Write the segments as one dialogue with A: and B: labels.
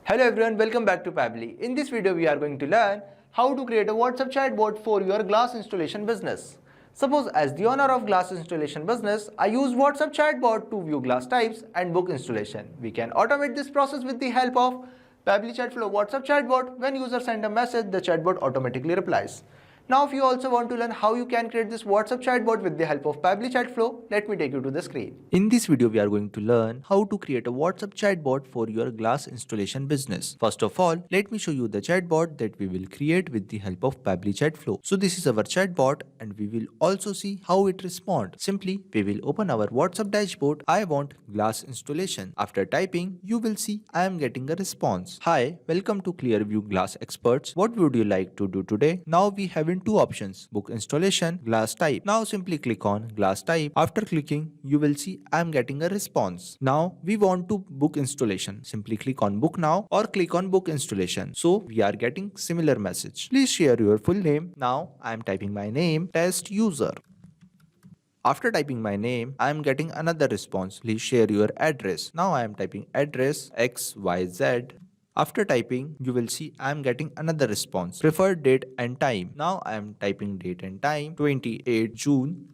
A: Hello everyone, welcome back to Pabbly. In this video, we are going to learn how to create a WhatsApp chatbot for your glass installation business. Suppose as the owner of glass installation business, I use WhatsApp chatbot to view glass types and book installation. We can automate this process with the help of Pabbly Chatflow WhatsApp chatbot. When user send a message, the chatbot automatically replies. Now if you also want to learn how you can create this WhatsApp chatbot with the help of Pabbly Chatflow, let me take you to the screen. In this video, we are going to learn how to create a WhatsApp chatbot for your glass installation business. First of all, let me show you the chatbot that we will create with the help of Pabbly Chatflow. So this is our chatbot and we will also see how it responds. Simply, we will open our WhatsApp dashboard. I want glass installation. After typing, you will see I am getting a response. Hi, welcome to Clearview Glass Experts. What would you like to do today? Now we have two options, book installation, glass type. Now simply click on glass type. After clicking, you will see I am getting a response. Now we want to book installation. Simply click on book now or click on book installation. So we are getting similar message. Please share your full name. Now I am typing my name, test user. After typing my name, I am getting another response. Please share your address. Now I am typing address XYZ. After typing, you will see I am getting another response. Preferred date and time. Now I am typing date and time 28 June,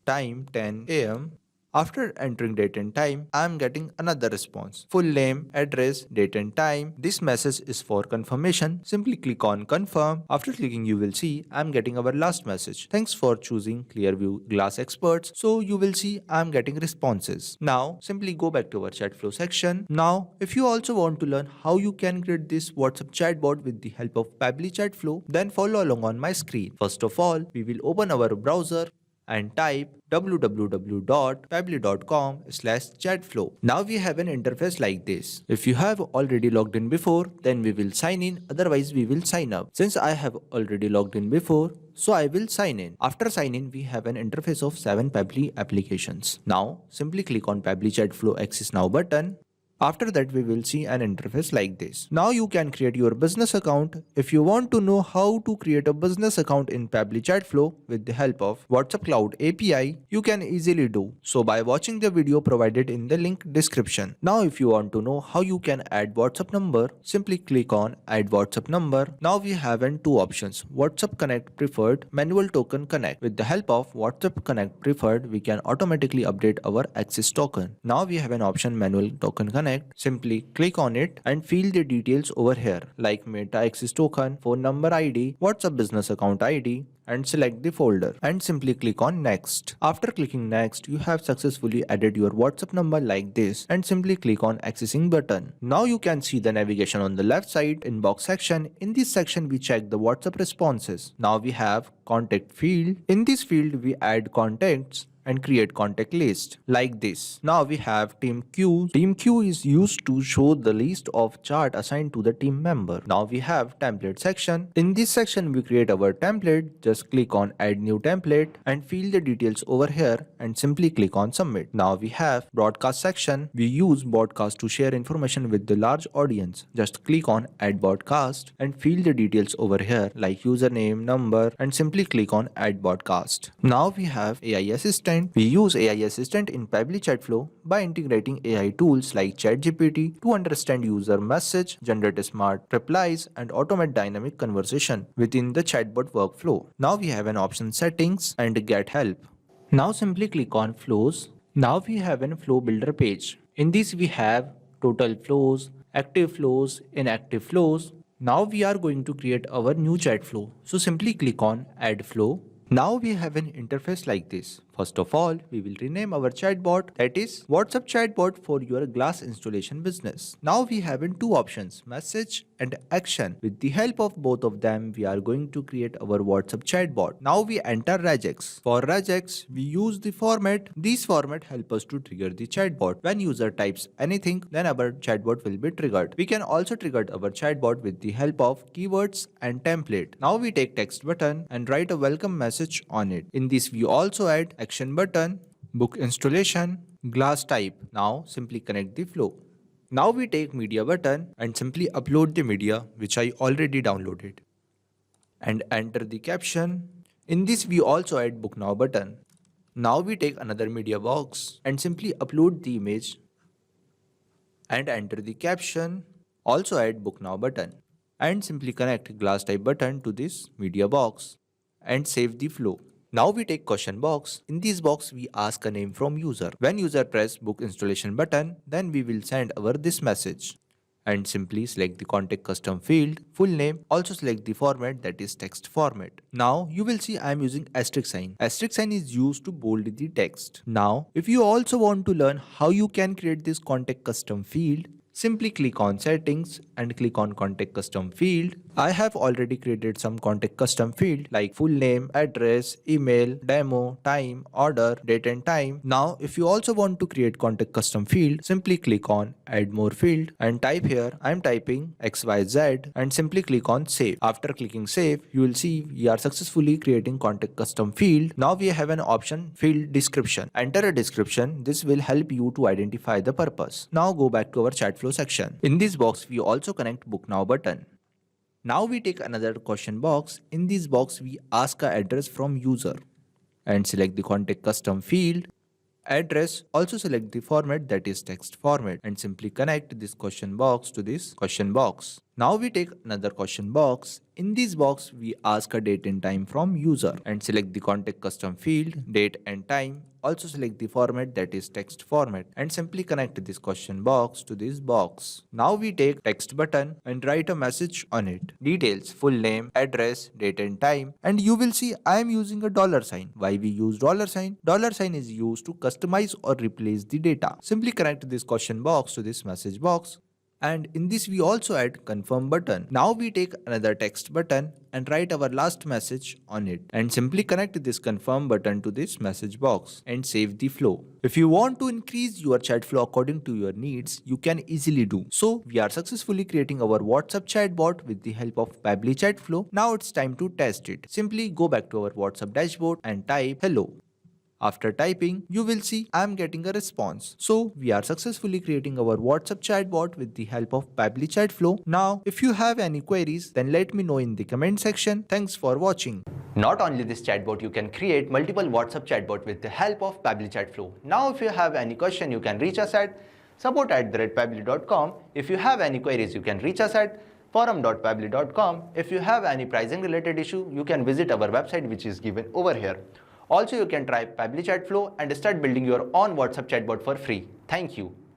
A: time 10 am. After entering date and time, I am getting another response. Full name, address, date and time. This message is for confirmation. Simply click on confirm. After clicking, you will see I am getting our last message. Thanks for choosing Clearview Glass Experts. So you will see I am getting responses. Now simply go back to our Chatflow section. Now if you also want to learn how you can create this WhatsApp chatbot with the help of Pabbly Chatflow, then follow along on my screen. First of all, we will open our browser and type www.pabbly.com/chatflow. Now we have an interface like this. If you have already logged in before, then we will sign in, otherwise we will sign up. Since I have already logged in before, so I will sign in. After sign in, we have an interface of 7 Pabbly applications. Now simply click on Pabbly Chatflow Access Now button. After that, we will see an interface like this. Now you can create your business account. If you want to know how to create a business account in Pabbly Chatflow with the help of WhatsApp Cloud API, you can easily do so by watching the video provided in the link description. Now if you want to know how you can add WhatsApp number, simply click on Add WhatsApp number. Now we have two options, WhatsApp Connect Preferred, Manual Token Connect. With the help of WhatsApp Connect Preferred, we can automatically update our access token. Now we have an option Manual Token Connect. Simply click on it and fill the details over here like Meta Access Token, phone number ID, WhatsApp business account ID, and select the folder and simply click on next. After clicking next, you have successfully added your WhatsApp number like this and simply click on accessing button. Now you can see the navigation on the left side inbox section. In this section we check the WhatsApp responses. Now we have contact field. In this field we add contacts and create contact list like this. Now we have team queue. Team queue is used to show the list of chart assigned to the team member. Now we have template section. In this section we create our template. Just click on add new template and fill the details over here and simply click on submit. Now we have broadcast section. We use broadcast to share information with the large audience. Just click on add broadcast and fill the details over here like username, number, and simply click on add broadcast. Now we have AI assistant. We use AI assistant in Pabbly Chatflow by integrating AI tools like ChatGPT to understand user message, generate smart replies, and automate dynamic conversation within the chatbot workflow. Now we have an option settings and get help. Now simply click on flows. Now we have a flow builder page. In this we have total flows, active flows, inactive flows. Now we are going to create our new chat flow. So simply click on add flow. Now we have an interface like this. First of all, we will rename our chatbot, that is WhatsApp chatbot for your glass installation business. Now we have two options, message and action. With the help of both of them, we are going to create our WhatsApp chatbot. Now we enter regex. For regex, we use the format. These format help us to trigger the chatbot. When user types anything, then our chatbot will be triggered. We can also trigger our chatbot with the help of keywords and template. Now we take text button and write a welcome message on it. In this we also add action button, book installation, glass type. Now simply connect the flow. Now we take media button and simply upload the media which I already downloaded and enter the caption. In this we also add book now button. Now we take another media box and simply upload the image and enter the caption. Also add Book Now button. And simply connect glass type button to this media box. And save the flow. Now we take question box. In this box we ask a name from user. When user press book installation button, then we will send our this message. And simply select the contact custom field, full name, also select the format, that is text format. Now you will see I am using asterisk sign. Asterisk sign is used to bold the text. Now if you also want to learn how you can create this contact custom field, simply click on settings and click on contact custom field. I have already created some contact custom field like full name, address, email, demo, time, order, date and time. Now if you also want to create contact custom field, simply click on add more field and type here I am typing XYZ and simply click on save. After clicking save, you will see we are successfully creating contact custom field. Now we have an option field description. Enter a description. This will help you to identify the purpose. Now go back to our Chatflow section. In this box we also connect Book Now button. Now we take another question box. In this box we ask a address from user and select the contact custom field. Address, also select the format, that is text format, and simply connect this question box to this question box. Now we take another question box. In this box we ask a date and time from user and select the contact custom field, date and time, also select the format, that is text format, and simply connect this question box to this box. Now we take text button and write a message on it. Details, full name, address, date and time, and you will see I am using a dollar sign. Why we use dollar sign? Dollar sign is used to customize or replace the data. Simply connect this question box to this message box. And in this we also add confirm button. Now we take another text button and write our last message on it and simply connect this confirm button to this message box and save the flow. If you want to increase your chat flow according to your needs, you can easily do. So we are successfully creating our WhatsApp chatbot with the help of Pabbly chat flow. Now it's time to test it. Simply go back to our WhatsApp dashboard and type hello. After typing, you will see I am getting a response. So we are successfully creating our WhatsApp chatbot with the help of Pabbly Chatflow. Now, if you have any queries, then let me know in the comment section. Thanks for watching. Not only this chatbot, you can create multiple WhatsApp chatbot with the help of Pabbly Chatflow. Now, if you have any question, you can reach us at support@pabbly.com. If you have any queries, you can reach us at forum.pabbly.com. If you have any pricing related issue, you can visit our website which is given over here. Also, you can try Pabbly Chatflow and start building your own WhatsApp chatbot for free. Thank you.